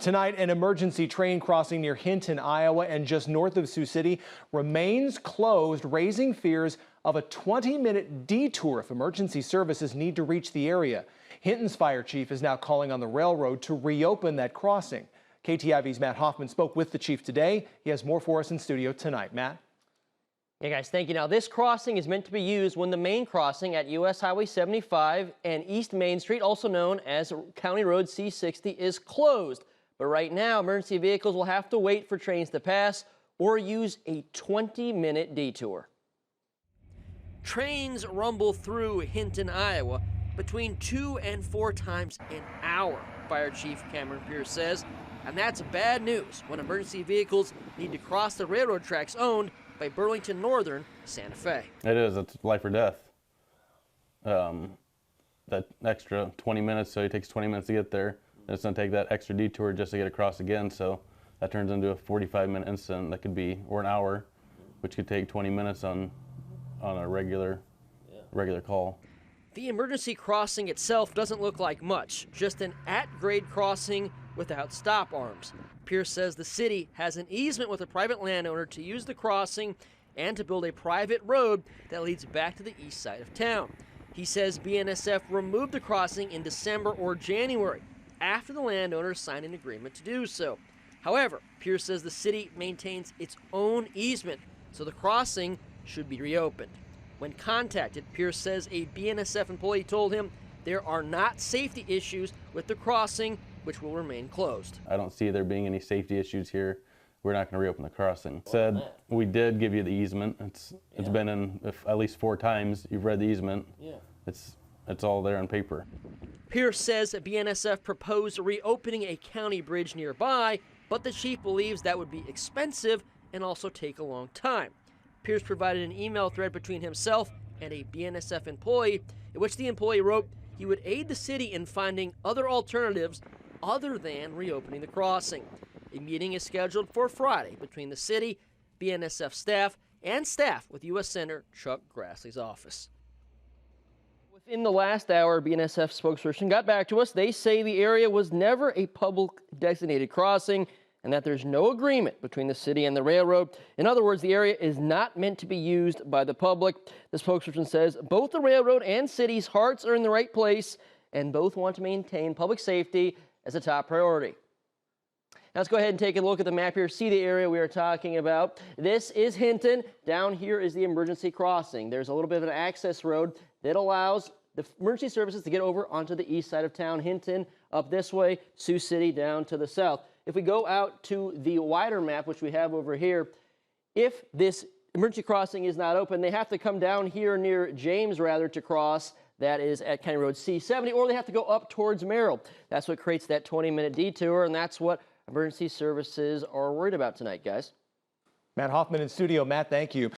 Tonight, an emergency train crossing near Hinton, Iowa, and just north of Sioux City remains closed, raising fears of a 20-minute detour if emergency services need to reach the area. Hinton's fire chief is now calling on the railroad to reopen that crossing. KTIV's Matt Hoffman spoke with the chief today. He has more for us in studio tonight. Matt? Yeah, guys, thank you. Now, this crossing is meant to be used when the main crossing at U.S. Highway 75 and East Main Street, also known as County Road C60, is closed. But right now, emergency vehicles will have to wait for trains to pass or use a 20-minute detour. Trains rumble through Hinton, Iowa, between 2 and 4 times an hour, Fire Chief Cameron Pierce says. And that's bad news when emergency vehicles need to cross the railroad tracks owned by Burlington Northern Santa Fe. It is. It's life or death. That extra 20 minutes, so it takes 20 minutes to get there. And it's going to take that extra detour just to get across again, so that turns into a 45-minute incident that could be, or an hour, which could take 20 minutes on a regular call. The emergency crossing itself doesn't look like much, just an at-grade crossing without stop arms. Pierce says the city has an easement with a private landowner to use the crossing and to build a private road that leads back to the east side of town. He says BNSF removed the crossing in December or January, after the landowner signed an agreement to do so. However, Pierce says the city maintains its own easement, so the crossing should be reopened. When contacted, Pierce says a BNSF employee told him there are not safety issues with the crossing, which will remain closed. I don't see there being any safety issues here. We're not going to reopen the crossing. Said we did give you the easement. It's been in at least 4 times. You've read the easement. Yeah. It's all there on paper. Pierce says BNSF proposed reopening a county bridge nearby, but the chief believes that would be expensive and also take a long time. Pierce provided an email thread between himself and a BNSF employee, in which the employee wrote he would aid the city in finding other alternatives other than reopening the crossing. A meeting is scheduled for Friday between the city, BNSF staff, and staff with U.S. Senator Chuck Grassley's office. Within the last hour, BNSF spokesperson got back to us. They say the area was never a public designated crossing and that there's no agreement between the city and the railroad. In other words, the area is not meant to be used by the public. The spokesperson says both the railroad and city's hearts are in the right place and both want to maintain public safety as a top priority. Now let's go ahead and take a look at the map here. See the area we are talking about. This is Hinton. Down here is the emergency crossing. There's a little bit of an access road that allows the emergency services to get over onto the east side of town. Hinton up this way, Sioux City down to the south. If we go out to the wider map, which we have over here, if this emergency crossing is not open, they have to come down here near James to cross. That is at County Road C70, or they have to go up towards Merrill. That's what creates that 20-minute detour, and that's what emergency services are worried about tonight, guys. Matt Hoffman in studio. Matt, thank you.